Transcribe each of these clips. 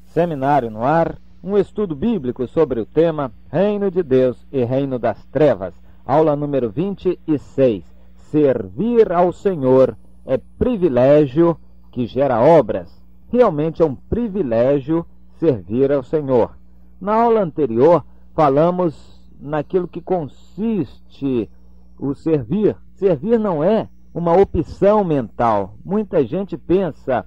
Seminário no ar, um estudo bíblico sobre o tema Reino de Deus e Reino das Trevas. Aula número 26. Servir ao Senhor é privilégio que gera obras. Realmente é um privilégio servir ao Senhor. Na aula anterior, falamos naquilo que consiste o servir. Servir não é uma opção mental. Muita gente pensa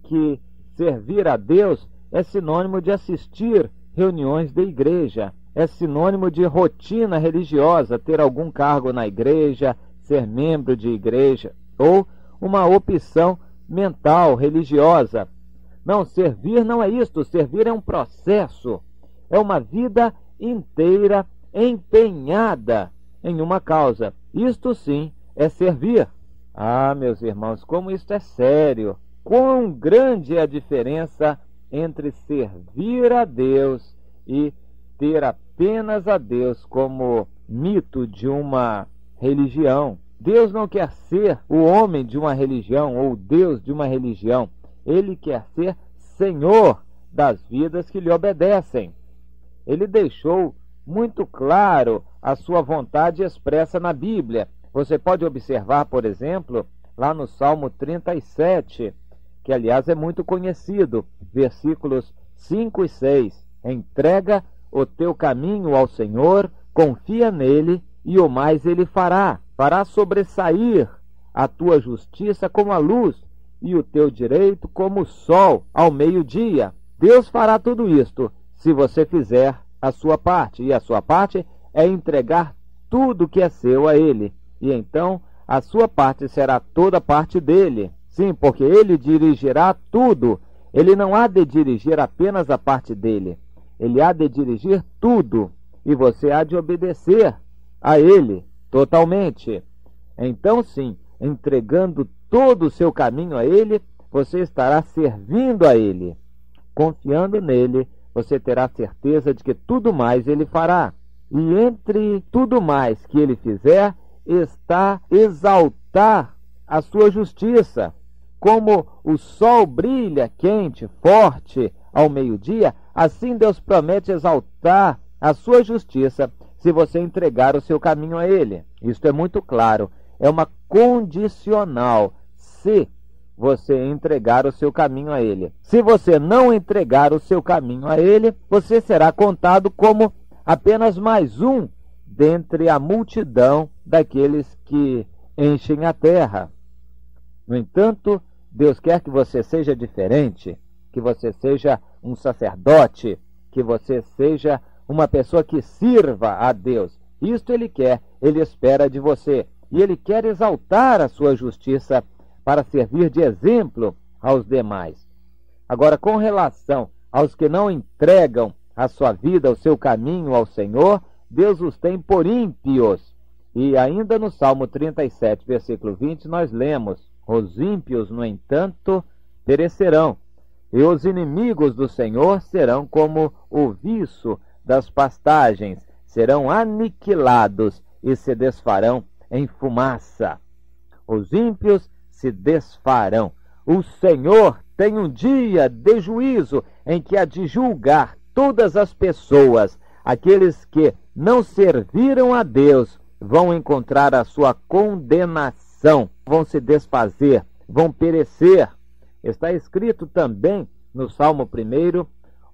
que servir a Deus é sinônimo de assistir reuniões da igreja, é sinônimo de rotina religiosa, ter algum cargo na igreja, ser membro de igreja, ou uma opção mental, religiosa. Não, servir não é isto. Servir é um processo, é uma vida inteira empenhada em uma causa. Isto sim é servir. Ah, meus irmãos, como isto é sério! Quão grande é a diferença entre servir a Deus e ter apenas a Deus como mito de uma religião. Deus não quer ser o homem de uma religião ou o Deus de uma religião. Ele quer ser Senhor das vidas que lhe obedecem. Ele deixou muito claro a sua vontade expressa na Bíblia. Você pode observar, por exemplo, lá no Salmo 37, que aliás é muito conhecido, versículos 5 e 6. Entrega o teu caminho ao Senhor, confia nele e o mais ele fará. Fará sobressair a tua justiça como a luz e o teu direito como o sol ao meio-dia. Deus fará tudo isto se você fizer a sua parte, e a sua parte é entregar tudo que é seu a ele, e então a sua parte será toda parte dele. Sim, porque ele dirigirá tudo. Ele não há de dirigir apenas a parte dele, ele há de dirigir tudo, e você há de obedecer a ele totalmente. Então sim, entregando todo o seu caminho a ele, você estará servindo a ele. Confiando nele, você terá certeza de que tudo mais ele fará. E entre tudo mais que ele fizer, está exaltar a sua justiça. Como o sol brilha quente, forte, ao meio-dia, assim Deus promete exaltar a sua justiça se você entregar o seu caminho a ele. Isto é muito claro, é uma condicional, se você entregar o seu caminho a ele. Se você não entregar o seu caminho a ele, você será contado como apenas mais um dentre a multidão daqueles que enchem a terra. No entanto, Deus quer que você seja diferente, que você seja um sacerdote, que você seja uma pessoa que sirva a Deus. Isto ele quer, ele espera de você. E ele quer exaltar a sua justiça para servir de exemplo aos demais. Agora, com relação aos que não entregam a sua vida, o seu caminho ao Senhor, Deus os tem por ímpios. E ainda no Salmo 37, versículo 20, nós lemos: os ímpios, no entanto, perecerão, e os inimigos do Senhor serão como o viço das pastagens, serão aniquilados e se desfarão em fumaça. Os ímpios se desfarão. O Senhor tem um dia de juízo em que há de julgar todas as pessoas. Aqueles que não serviram a Deus vão encontrar a sua condenação, vão se desfazer, vão perecer. Está escrito também no Salmo 1,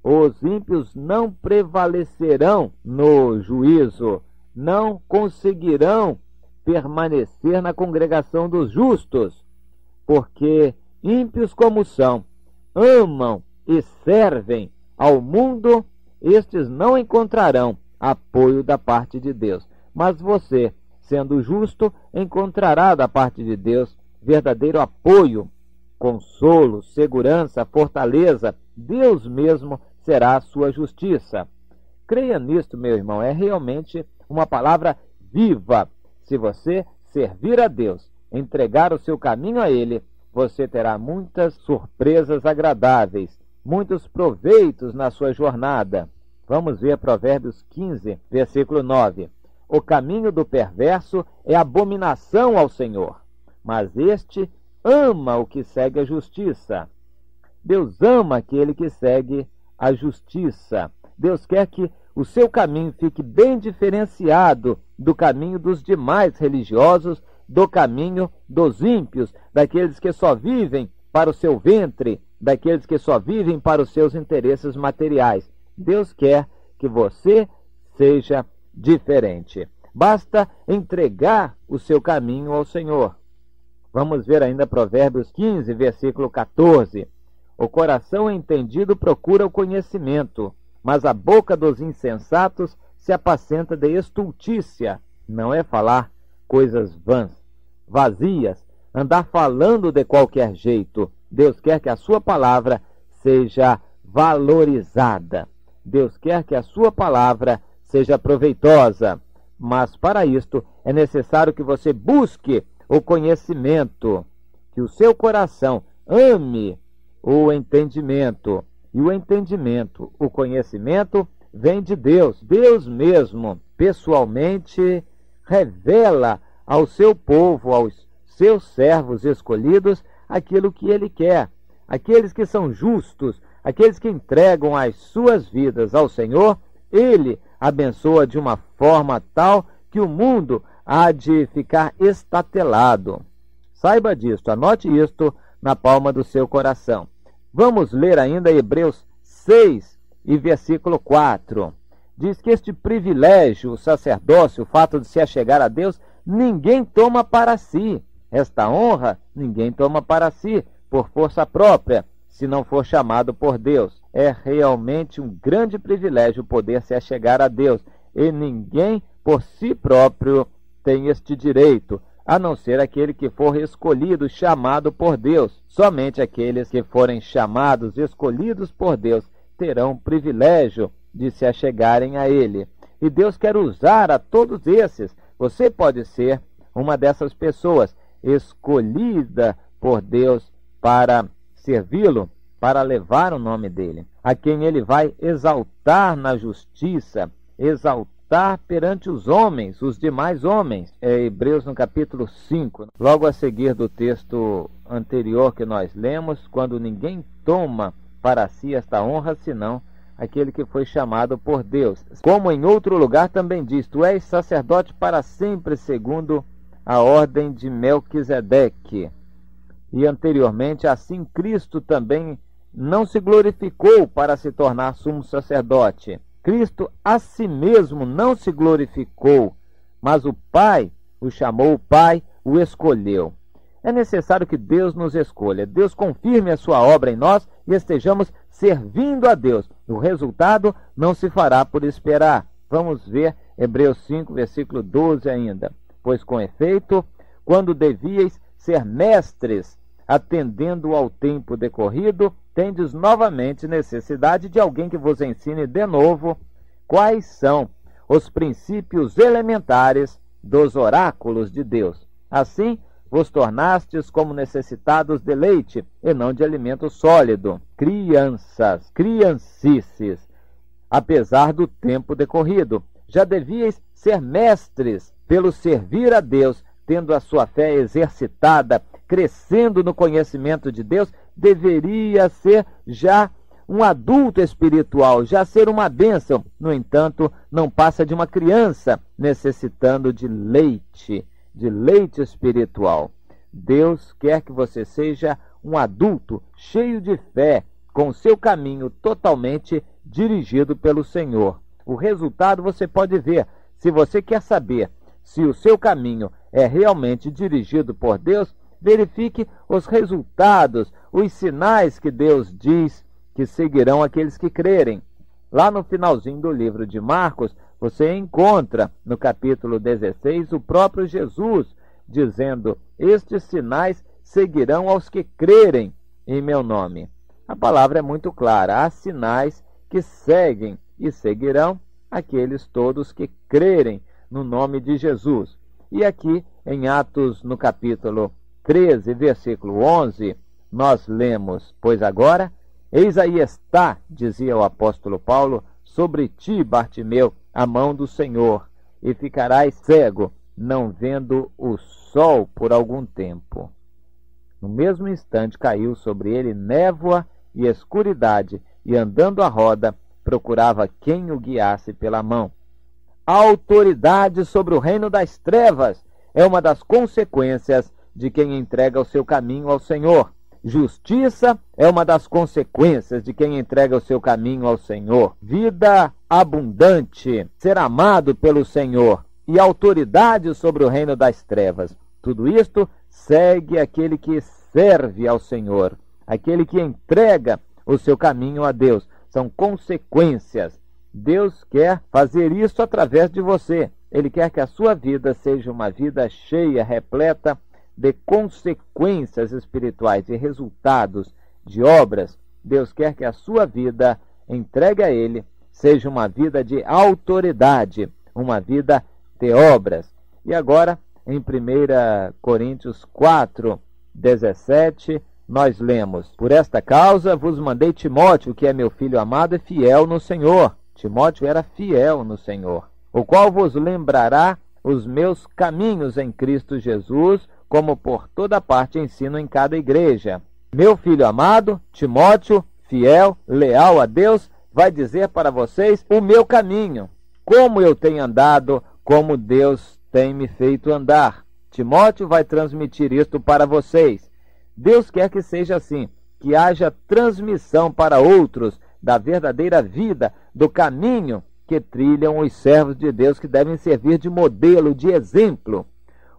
os ímpios não prevalecerão no juízo, não conseguirão permanecer na congregação dos justos, porque ímpios como são, amam e servem ao mundo, estes não encontrarão apoio da parte de Deus. Mas você, sendo justo, encontrará da parte de Deus verdadeiro apoio, consolo, segurança, fortaleza. Deus mesmo será a sua justiça. Creia nisto, meu irmão, é realmente uma palavra viva. Se você servir a Deus, entregar o seu caminho a Ele, você terá muitas surpresas agradáveis, muitos proveitos na sua jornada. Vamos ver Provérbios 15, versículo 9. o caminho do perverso é abominação ao Senhor, mas este ama o que segue a justiça. Deus ama aquele que segue a justiça. Deus quer que o seu caminho fique bem diferenciado do caminho dos demais religiosos, do caminho dos ímpios, daqueles que só vivem para o seu ventre, daqueles que só vivem para os seus interesses materiais. Deus quer que você seja diferente. Basta entregar o seu caminho ao Senhor. Vamos ver ainda Provérbios 15, versículo 14. O coração entendido procura o conhecimento, mas a boca dos insensatos se apacenta de estultícia. Não é falar coisas vãs, vazias, andar falando de qualquer jeito. Deus quer que a sua palavra seja valorizada. Deus quer que a sua palavra seja proveitosa. Mas para isto é necessário que você busque o conhecimento, que o seu coração ame o entendimento. E o entendimento, o conhecimento, vem de Deus. Deus mesmo, pessoalmente, revela ao seu povo, aos seus servos escolhidos, aquilo que Ele quer. Aqueles que são justos, aqueles que entregam as suas vidas ao Senhor, Ele abençoa de uma forma tal que o mundo há de ficar estatelado. Saiba disto, anote isto na palma do seu coração. Vamos ler ainda Hebreus 6 e versículo 4. Diz que este privilégio, o sacerdócio, o fato de se achegar a Deus, ninguém toma para si. Esta honra, ninguém toma para si, por força própria, se não for chamado por Deus. É realmente um grande privilégio poder se achegar a Deus, e ninguém por si próprio tem este direito, a não ser aquele que for escolhido, chamado por Deus. Somente aqueles que forem chamados, escolhidos por Deus, terão o privilégio de se achegarem a Ele. E Deus quer usar a todos esses. Você pode ser uma dessas pessoas, escolhida por Deus para servi-lo, para levar o nome dele, a quem Ele vai exaltar na justiça, exaltar perante os homens, os demais homens. É Hebreus no capítulo 5, logo a seguir do texto anterior que nós lemos, quando ninguém toma para si esta honra, senão aquele que foi chamado por Deus. Como em outro lugar também diz, tu és sacerdote para sempre, segundo a ordem de Melquisedeque. E anteriormente, assim Cristo também não se glorificou para se tornar sumo sacerdote. Cristo a si mesmo não se glorificou, mas o Pai o chamou, o Pai o escolheu. É necessário que Deus nos escolha, Deus confirme a sua obra em nós e estejamos servindo a Deus. O resultado não se fará por esperar. Vamos ver Hebreus 5, versículo 12 ainda. Pois com efeito, quando devíeis ser mestres, atendendo ao tempo decorrido, tendes novamente necessidade de alguém que vos ensine de novo quais são os princípios elementares dos oráculos de Deus. Assim, vos tornastes como necessitados de leite, e não de alimento sólido, crianças, criancices, apesar do tempo decorrido. Já devíeis ser mestres pelo servir a Deus, tendo a sua fé exercitada, crescendo no conhecimento de Deus, deveria ser já um adulto espiritual, já ser uma bênção. No entanto, não passa de uma criança necessitando de leite espiritual. Deus quer que você seja um adulto cheio de fé, com seu caminho totalmente dirigido pelo Senhor. O resultado você pode ver. Se você quer saber se o seu caminho é realmente dirigido por Deus, verifique os resultados, os sinais que Deus diz que seguirão aqueles que crerem. Lá no finalzinho do livro de Marcos, você encontra, no capítulo 16, o próprio Jesus dizendo: estes sinais seguirão aos que crerem em meu nome. A palavra é muito clara: há sinais que seguem e seguirão aqueles todos que crerem no nome de Jesus. E aqui, em Atos, no capítulo 13, versículo 11, nós lemos: pois agora, eis aí está, dizia o apóstolo Paulo, sobre ti, Bartimeu, a mão do Senhor. e ficarás cego, não vendo o sol por algum tempo. No mesmo instante caiu sobre ele névoa e escuridade, e andando à roda, procurava quem o guiasse pela mão. A autoridade sobre o reino das trevas é uma das consequências de quem entrega o seu caminho ao Senhor. Justiça é uma das consequências de quem entrega o seu caminho ao Senhor. Vida abundante, ser amado pelo Senhor e autoridade sobre o reino das trevas. Tudo isto segue aquele que serve ao Senhor, aquele que entrega o seu caminho a Deus. São consequências. Deus quer fazer isso através de você. Ele quer que a sua vida seja uma vida cheia, repleta de consequências espirituais, de resultados, de obras. Deus quer que a sua vida, entregue a Ele, seja uma vida de autoridade, uma vida de obras. E agora, em 1 Coríntios 4, 17, nós lemos: Por esta causa vos mandei Timóteo, que é meu filho amado e fiel no Senhor. Timóteo era fiel no Senhor, o qual vos lembrará os meus caminhos em Cristo Jesus, como por toda parte ensino em cada igreja. Meu filho amado, Timóteo, fiel, leal a Deus, vai dizer para vocês o meu caminho, como eu tenho andado, como Deus tem me feito andar. Timóteo vai transmitir isto para vocês. Deus quer que seja assim, que haja transmissão para outros da verdadeira vida, do caminho que trilham os servos de Deus, que devem servir de modelo, de exemplo.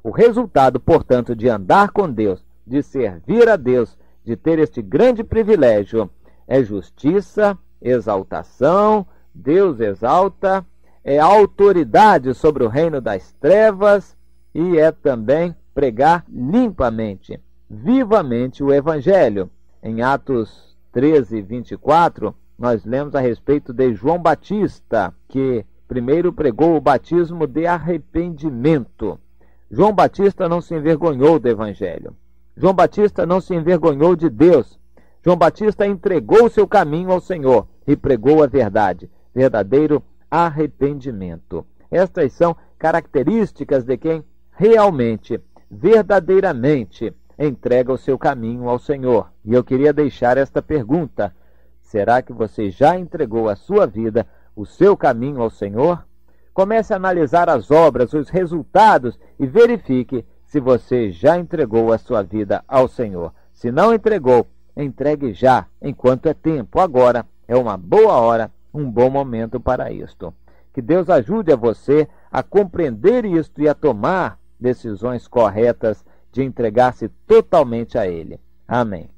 O resultado, portanto, de andar com Deus, de servir a Deus, de ter este grande privilégio, é justiça, exaltação, Deus exalta, é autoridade sobre o reino das trevas e é também pregar limpamente, vivamente o Evangelho. Em Atos 13, 24, nós lemos a respeito de João Batista, que primeiro pregou o batismo de arrependimento. João Batista não se envergonhou do Evangelho. João Batista não se envergonhou de Deus. João Batista entregou o seu caminho ao Senhor e pregou a verdade, verdadeiro arrependimento. Estas são características de quem realmente, verdadeiramente entrega o seu caminho ao Senhor. E eu queria deixar esta pergunta: será que você já entregou a sua vida, o seu caminho ao Senhor? Comece a analisar as obras, os resultados e verifique se você já entregou a sua vida ao Senhor. Se não entregou, entregue já, enquanto é tempo. Agora é uma boa hora, um bom momento para isto. Que Deus ajude a você a compreender isto e a tomar decisões corretas de entregar-se totalmente a Ele. Amém.